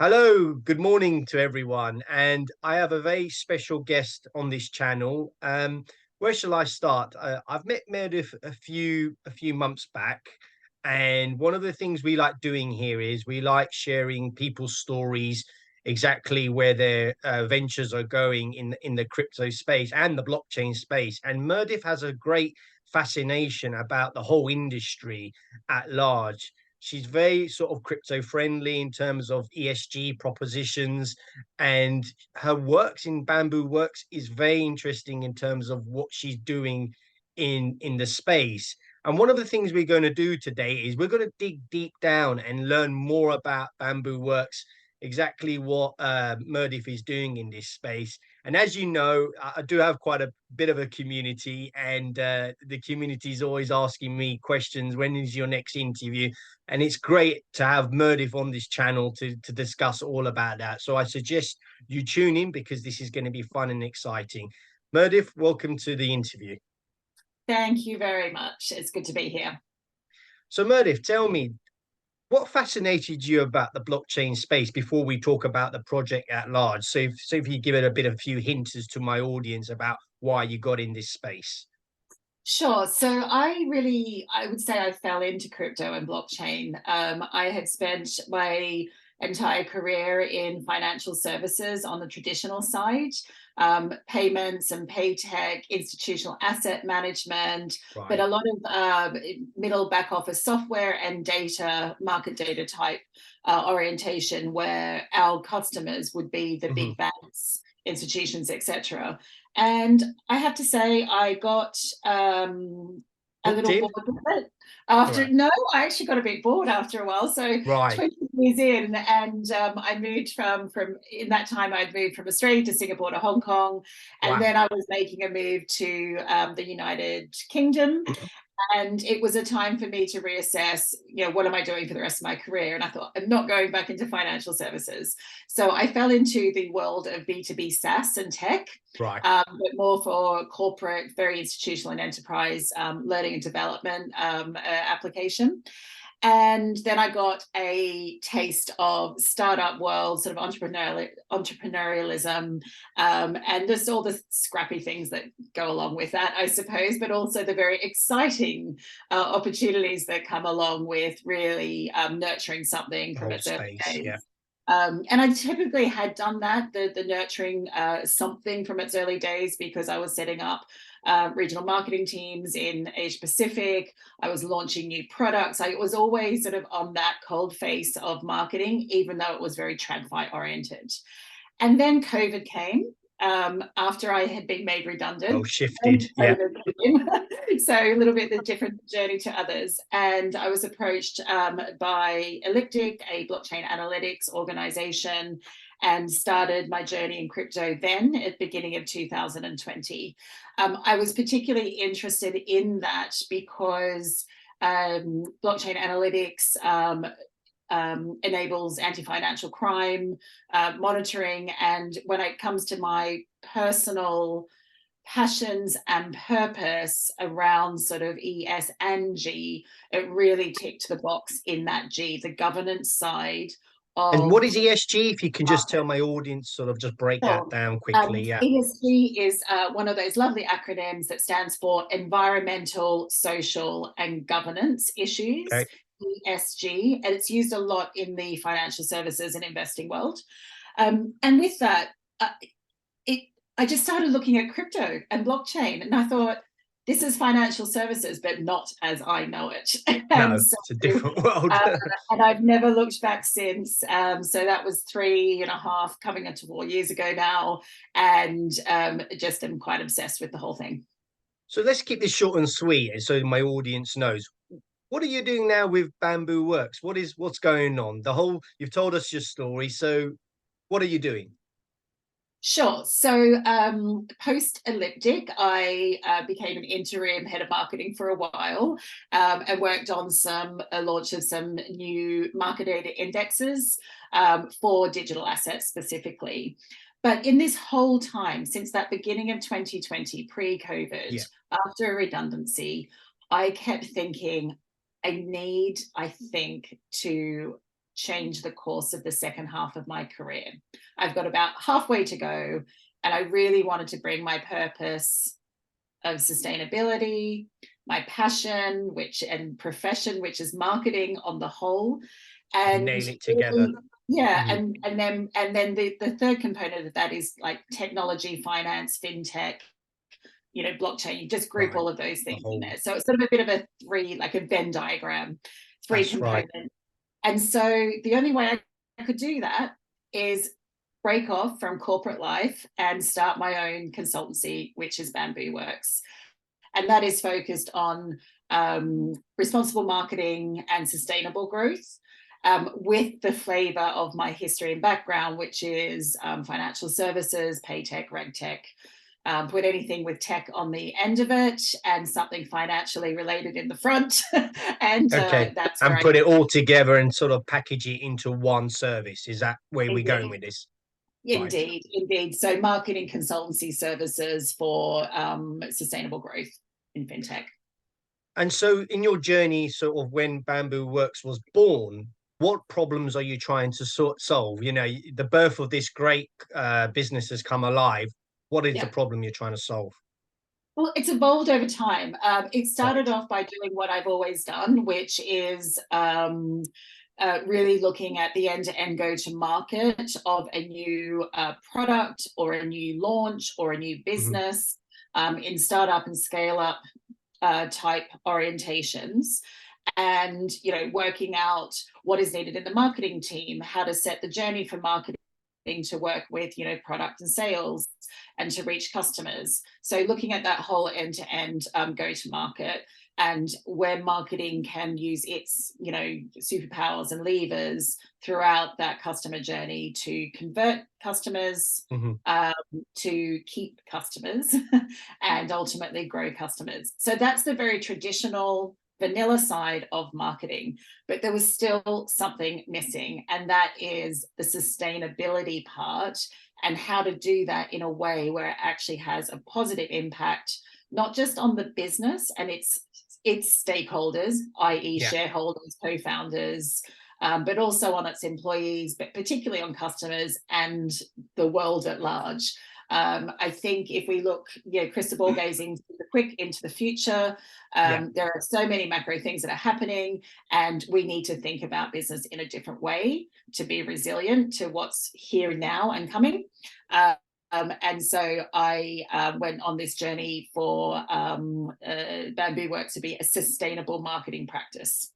Hello, good morning to everyone. And I have a very special guest on this channel. Where shall I start? I've met Meredith a few months back, and one of the things we like doing here is we like sharing people's stories, exactly where their ventures are going in the crypto space and the blockchain space. And Meredith has a great fascination about the whole industry at large. She's very sort of crypto friendly in terms of ESG propositions, and her works in BambooWorx is very interesting in terms of what she's doing in the space. And one of the things we're going to do today is we're going to dig deep down and learn more about BambooWorx, exactly what Meredith is doing in this space. And as you know, I do have quite a bit of a community, and the community is always asking me questions. When is your next interview? And it's great to have Meredith on this channel to discuss all about that. So I suggest you tune in because this is going to be fun and exciting. Meredith, welcome to the interview. Thank you very much. It's good to be here. So Meredith, tell me, what fascinated you about the blockchain space before we talk about the project at large? So if you give it a few hints as to my audience about why you got in this space. Sure. So I would say I fell into crypto and blockchain. I had spent my entire career in financial services on the traditional side, payments and pay tech, institutional asset management, but Right. a lot of middle back office software and data, market data type orientation, where our customers would be the Mhm. big banks, institutions, etc. And I have to say, I got a Hooked little in? bored with it. After Right. no, I actually got a bit bored after a while. So Right. 20 years in, and I moved from in that time I'd moved from Australia to Singapore to Hong Kong, and Wow. then I was making a move to the United Kingdom, and it was a time for me to reassess, what am I doing for the rest of my career? And I thought, I'm not going back into financial services. So I fell into the world of B2B SaaS and tech, Right. but more for corporate, very institutional and enterprise learning and development application. And then I got a taste of startup world, sort of entrepreneurialism, and just all the scrappy things that go along with that, I suppose, but also the very exciting opportunities that come along with really nurturing something The from whole its early space. Yeah. days. And I typically had done that, the nurturing something from its early days, because I was setting up regional marketing teams in Asia Pacific. I was launching new products. I was always sort of on that cold face of marketing, even though it was very TradFi oriented. And then COVID came after I had been made Oh, redundant. shifted. And Yeah. COVID came. So a little bit the different journey to others. And I was approached by Elliptic, a blockchain analytics organization, and started my journey in crypto then at the beginning of 2020. I was particularly interested in that because blockchain analytics enables anti-financial crime monitoring. And when it comes to my personal passions and purpose around sort of ES and G, it really ticked the box in that G, the governance side And of what is ESG? If you can just tell market. my audience, sort of just break that So, down quickly. Yeah. ESG is one of those lovely acronyms that stands for environmental, social, and governance issues, Okay. ESG, and it's used a lot in the financial services and investing world. And with that, it I just started looking at crypto and blockchain, and I thought, this is financial services, but not as I know it. No, And so, it's a different world. uh, and I've never looked back since. So that was 3.5, coming into 4 years ago now, and just am quite obsessed with the whole thing. So let's keep this short and sweet, so my audience knows. What are you doing now with BambooWorx? What's going on? You've told us your story. So what are you doing? Sure. So post Elliptic, I became an interim head of marketing for a while, and worked on some launch of some new market data indexes for digital assets specifically. But in this whole time, since that beginning of 2020, pre-COVID, Yeah. after a redundancy, I kept thinking, I think, to change the course of the second half of my career. I've got about halfway to go, and I really wanted to bring my purpose of sustainability, my passion, and profession, which is marketing on the whole, and Nail it together. yeah, Mhm. and then the third component of that is like technology, finance, fintech, blockchain. You just group Right. all of those The things in whole. there. So it's sort of a bit of like a Venn diagram, three That's right. components. And so the only way I could do that is break off from corporate life and start my own consultancy, which is BambooWorx. And that is focused on responsible marketing and sustainable growth, with the flavor of my history and background, which is financial services, pay tech, reg tech. Put anything with tech on the end of it and something financially related in the front. And Okay. that's where And I put it all together and sort of package it into one service. Is that where we're going indeed, with this? Right. indeed. So marketing consultancy services for sustainable growth in fintech. And so, in your journey, sort of when BambooWorx was born, what problems are you trying to solve? The birth of this great business has come alive. What is the Yeah. problem you're trying to solve? Well, it's evolved over time. It started Right. off by doing what I've always done, which is really looking at the end-to-end go-to-market of a new product or a new launch or a new Mhm. business, in startup and scale-up type orientations, and working out what is needed in the marketing team, how to set the journey for marketing to work with product and sales and to reach customers. So looking at that whole end-to-end go to market, and where marketing can use its superpowers and levers throughout that customer journey to convert customers, Mhm. to keep customers, and ultimately grow customers. So that's the very traditional vanilla side of marketing, but there was still something missing, and that is the sustainability part, and how to do that in a way where it actually has a positive impact, not just on the business and its stakeholders, i.e. Yeah. shareholders, co-founders, but also on its employees, but particularly on customers and the world at large. I think if we look, crystal ball gazing quick into the future, Yeah. there are so many macro things that are happening, and we need to think about business in a different way to be resilient to what's here now and coming. And so I went on this journey for BambooWorx to be a sustainable marketing practice.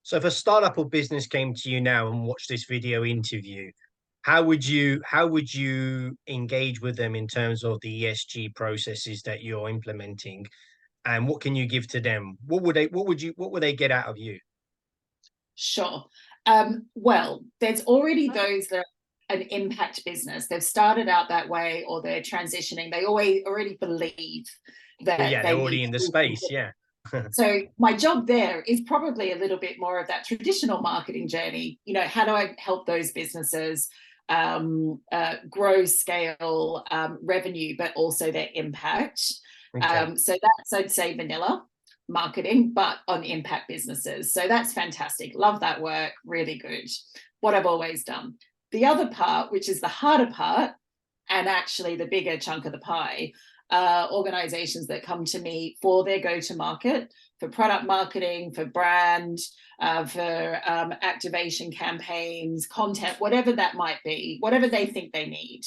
So, if a startup or business came to you now and watched this video interview, how would you engage with them in terms of the ESG processes that you're implementing, and what can you give to them? What would they get out of you? Sure. Well, there's already those that are an impact business. They've started out that way, or they're transitioning. They already believe Well, that yeah, they're they already need in the to do space. something. Yeah. So my job there is probably a little bit more of that traditional marketing journey. How do I help those businesses grow, scale, revenue, but also their impact? Okay. So that's, I'd say, vanilla marketing, but on impact businesses. So that's fantastic. Love that work. Really good. What I've always done. The other part, which is the harder part, and actually the bigger chunk of the pie, organizations that come to me for their go-to-market, for product marketing, for brand, for activation campaigns, content, whatever that might be, whatever they think they need.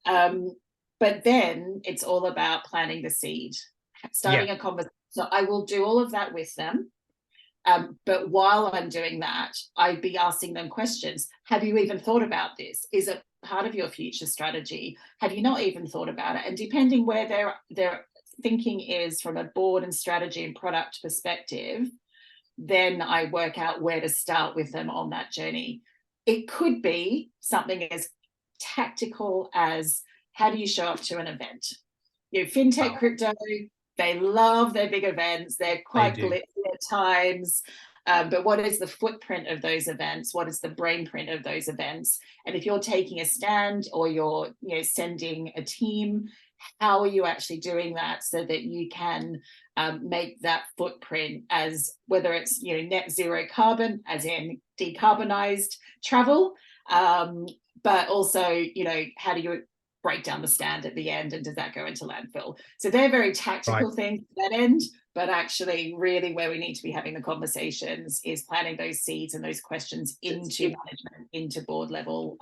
But then it's all about planting the seed, Yeah. starting a conversation. So I will do all of that with them. But while I'm doing that, I'd be asking them questions. Have you even thought about this? Is it part of your future strategy? Have you not even thought about it? And depending where their thinking is from a board and strategy and product perspective, then I work out where to start with them on that journey. It could be something as tactical as, how do you show up to an event? Fintech, Wow. crypto, they love their big events. They're They quite do. glitzy at times. But what is the footprint of those events? What is the brain print of those events? And if you're taking a stand, or you're sending a team, how are you actually doing that so that you can make that footprint, as whether it's net zero carbon, as in decarbonized travel, but also, you know, how do you break down the stand at the end, and does that go into landfill? So they're very Right. tactical things at that end, but actually really where we need to be having the conversations is planting those seeds and those questions into management, into board level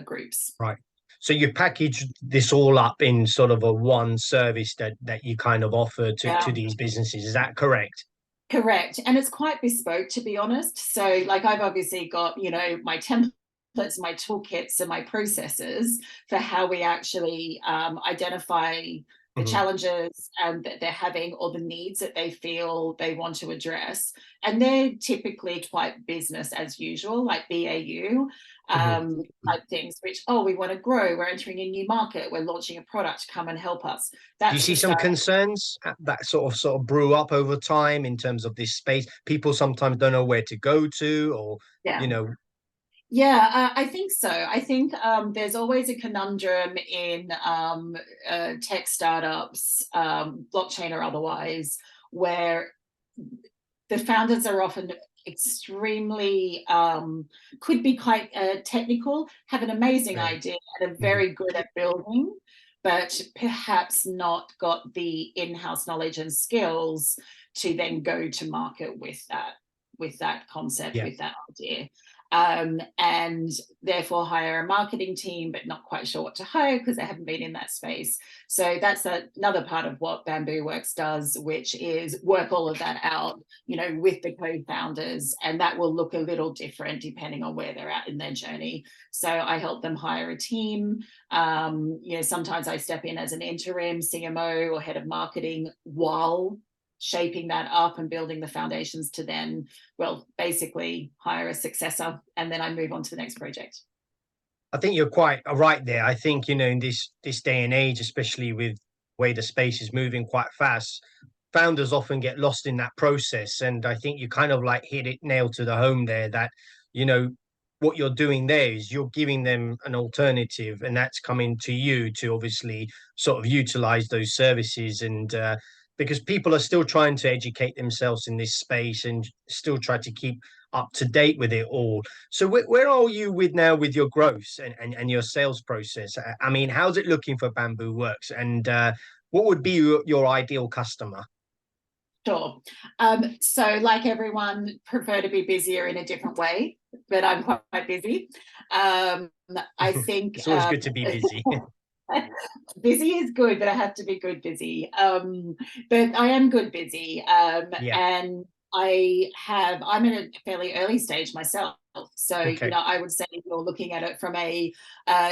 groups. Right. So you package this all up in sort of a one service that you kind of offer to Yeah. these businesses. Is that correct? Correct. And it's quite bespoke, to be honest. So, like, I've obviously got, you know, my templates, my toolkits, and my processes for how we actually identify the Mhm. challenges that they're having, or the needs that they feel they want to address. And they're typically quite business as usual, like BAU Mhm. type things, which, oh, we want to grow, we're entering a new market, we're launching a product, come and help us. Do you That's see the some start. concerns that sort of brew up over time in terms of this space? People sometimes don't know where to go to, or Yeah. you know. Yeah, I think so. I think there's always a conundrum in tech startups, blockchain or otherwise, where the founders are often extremely, could be quite technical, have an amazing Yeah. idea, and are Mhm. very good at building, but perhaps not got the in-house knowledge and skills to then go to market with that concept, Yeah. with that idea. And therefore hire a marketing team, but not quite sure what to hire because they haven't been in that space. So that's another part of what BambooWorx does, which is work all of that out, you know, with the co-founders, and that will look a little different depending on where they're at in their journey. So I help them hire a team. You know, sometimes I step in as an interim CMO or head of marketing while shaping that up and building the foundations to then, well, basically hire a successor, and then I move on to the next project. I think you're quite right there. I think, in this day and age, especially with the way the space is moving quite fast, founders often get lost in that process. And I think you kind of like hit it nail to the home there that, you know, what you're doing there is you're giving them an alternative, and that's coming to you to obviously sort of utilize those services. And because people are still trying to educate themselves in this space and still try to keep up to date with it all. So where are you with now with your growth and your sales process? I mean, how's it looking for BambooWorx? And what would be your ideal customer? Sure. So like everyone, prefer to be busier in a different way, but I'm quite busy. I think It's always good to be busy. busy is good, but I have to be good busy. But I am good busy. Yeah. And I'm in a fairly early stage myself. So, you Okay. know, I would say if you're looking at it from a,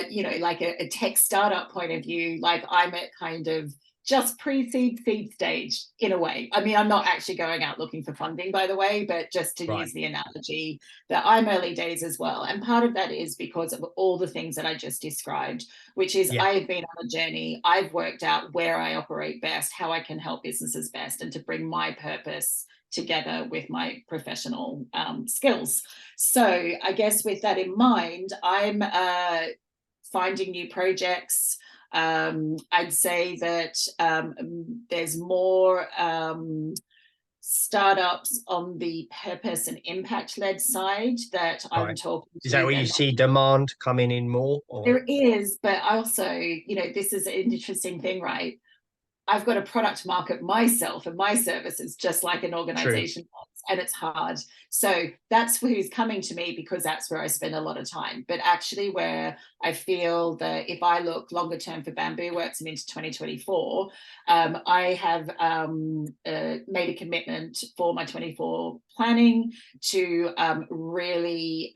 you know, like a tech startup point of view, like I'm at kind of just seed stage in a way. I mean, I'm not actually going out looking for funding, by the way, but just to Right. use the analogy that I'm early days as well. And part of that is because of all the things that I just described, which is Yeah. I've been on a journey. I've worked out where I operate best, how I can help businesses best, and to bring my purpose together with my professional skills. So I guess with that in mind, I'm finding new projects. I'd say that there's more startups on the purpose and impact led side that I'm Right. talking Is that to. where you see demand coming in more, or? There is, but also, you know, this is an interesting thing, right? I've got to product market myself and my services just like an True. organization does, and it's hard. So that's who's coming to me, because that's where I spend a lot of time. But actually, where I feel that if I look longer term for BambooWorx and into 2024, I have made a commitment for my 24 planning to really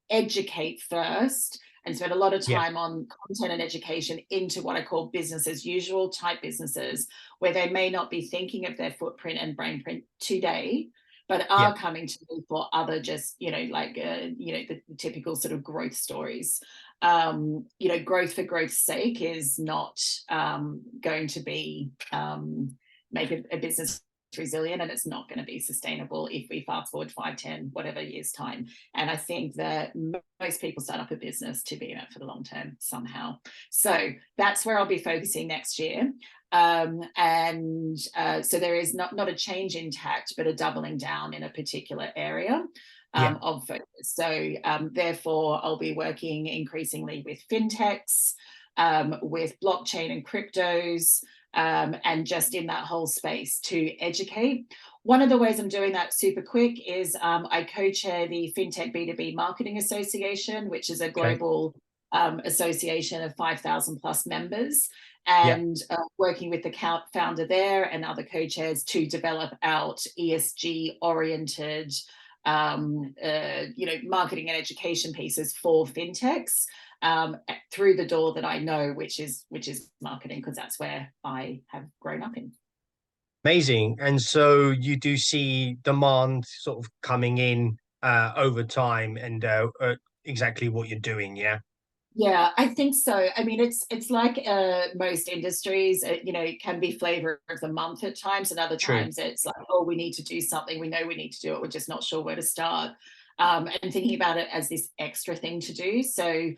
educate first and spend a lot of Yeah. time on content and education into what I call business as usual type businesses, where they may not be thinking of their footprint and brain print today, but Yeah. are coming to me for other just, you know, like, you know, the typical sort of growth stories. You know, growth for growth's sake is not going to be make a business resilient, and it's not going to be sustainable if we fast forward 5, 10, whatever years time. And I think that most people start up a business to be in it for the long term somehow. So that's where I'll be focusing next year. So there is not a change in tact, but a doubling down in a particular area of focus. So therefore, I'll be working increasingly with fintechs, with blockchain and cryptos, and just in that whole space to educate. One of the ways I'm doing that super quick is I co-chair the FinTech B2B Marketing Association, which is a global association of 5,000 plus members, and working with the founder there and other co-chairs to develop out ESG oriented marketing and education pieces for fintechs through the door that I know, which is marketing, because that's where I have grown up in. Amazing. And so you do see demand sort of coming in over time, and exactly what you're doing, yeah? Yeah, I think so. I mean, it's like most industries, it can be flavor of the month at times, and other times it's like, oh, we need to do something. We know we need to do it. We're just not sure where to start. And thinking about it as this extra thing to do. So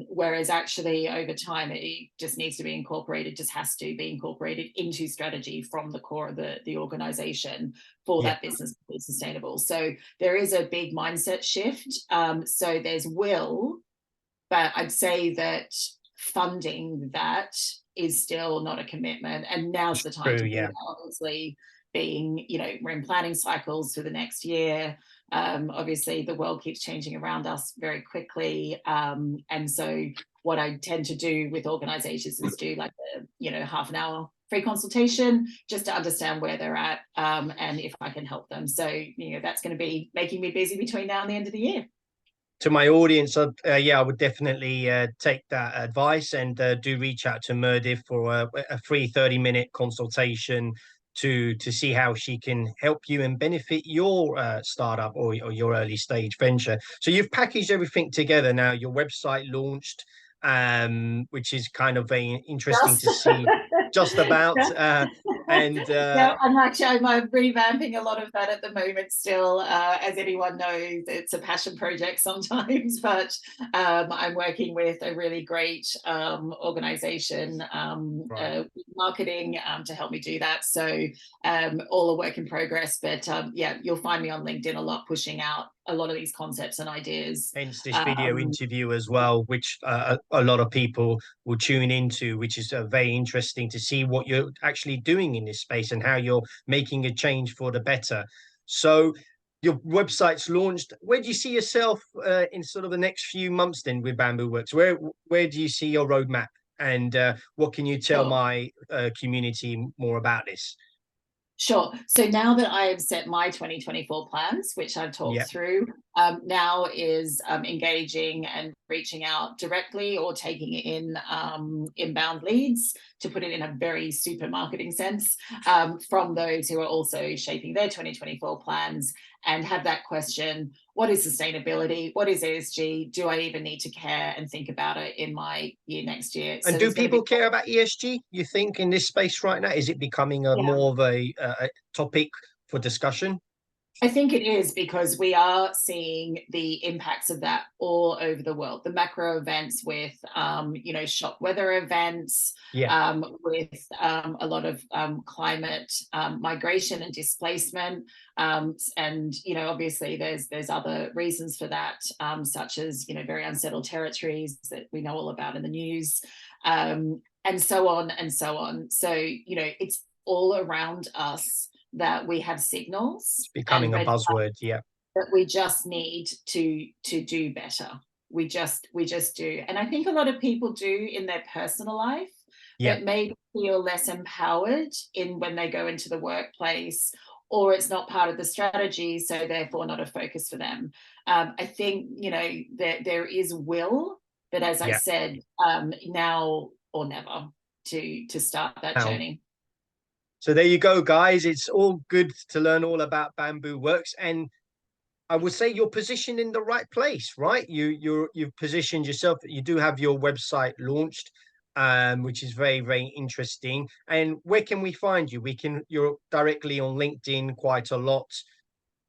whereas actually over time, it just needs to be incorporated, just has to be incorporated into strategy from the core of the organization for that business to be sustainable. So there is a big mindset shift. So there's will, but I'd say that funding that is still not a commitment. And now's the time to do that, obviously, being, we're in planning cycles for the next year. Obviously, the world keeps changing around us very quickly. And so what I tend to do with organizations is do like a, half an hour free consultation just to understand where they're at and if I can help them. So, that's going to be making me busy between now and the end of the year. To my audience, I would definitely take that advice and do reach out to Meredith for a free 30-minute consultation to see how she can help you and benefit your startup or your early stage venture. So you've packaged everything together now. Your website launched, which is kind of very interesting to see. Just about. I'm revamping a lot of that at the moment still. As anyone knows, it's a passion project sometimes, but I'm working with a really great organization, marketing, to help me do that. So all a work in progress, but you'll find me on LinkedIn a lot, pushing out a lot of these concepts and ideas. Hence this video interview as well, which a lot of people will tune into, which is very interesting to see what you're actually doing in this space and how you're making a change for the better. So your website's launched. Where do you see yourself in sort of the next few months then with BambooWorx? Where do you see your roadmap, and what can you tell my community more about this? Sure. So now that I have set my 2024 plans, which I've talked through, now is engaging and reaching out directly or taking in inbound leads, to put it in a very super marketing sense, from those who are also shaping their 2024 plans and have that question: what is sustainability? What is ESG? Do I even need to care and think about it in my year next year? And do people care about ESG, you think, in this space right now? Is it becoming more of a topic for discussion? I think it is, because we are seeing the impacts of that all over the world. The macro events with, shock weather events, with a lot of climate migration and displacement. And, obviously there's other reasons for that, such as, very unsettled territories that we know all about in the news, and so on and so on. So, it's all around us that we have signals. It's becoming a buzzword, that we just need to do better. We just do. And I think a lot of people do in their personal life, but maybe feel less empowered when they go into the workplace, or it's not part of the strategy, so therefore not a focus for them. I think, that there is will, but as I said, now or never to start that journey. So there you go, guys. It's all good to learn all about BambooWorx, and I would say you're positioned in the right place, right? You've positioned yourself. You do have your website launched. which is very, very interesting. And where can we find you? You're directly on LinkedIn quite a lot.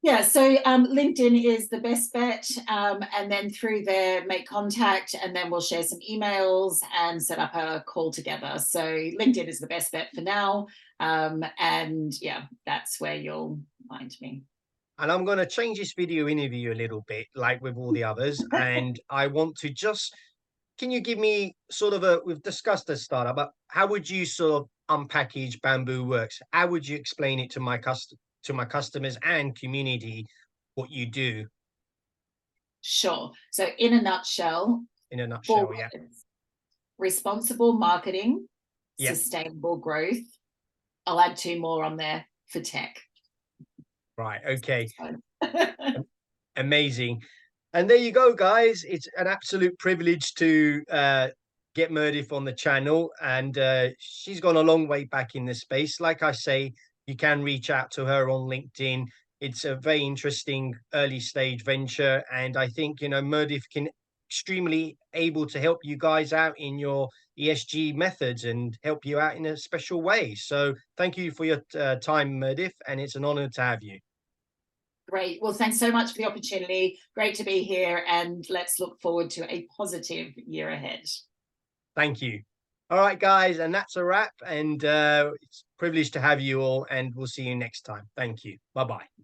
Yeah, so LinkedIn is the best bet, and then through there, make contact, and then we'll share some emails and set up a call together. So LinkedIn is the best bet for now, and yeah, that's where you'll find me. And I'm going to change this video interview a little bit, like with all the others. And I want to just, can you give me sort of we've discussed the startup, but how would you sort of unpackage BambooWorx? How would you explain it to my customers and community what you do Sure. So in a nutshell, in a nutshell? four Yeah. words: responsible marketing, Yeah. sustainable growth. I'll add two more on there for tech. Right. Okay. So. Amazing. And there you go, guys. It's an absolute privilege to get Meredith on the channel. And she's gone a long way back in this space. Like I say, you can reach out to her on LinkedIn. It's a very interesting early stage venture. And I think, Meredith can extremely able to help you guys out in your ESG methods and help you out in a special way. So thank you for your time, Meredith. And it's an honor to have you. Great. Well, thanks so much for the opportunity. Great to be here, and let's look forward to a positive year ahead. Thank you. All right, guys, and that's a wrap. And it's a privilege to have you all, and we'll see you next time. Thank you. Bye-bye.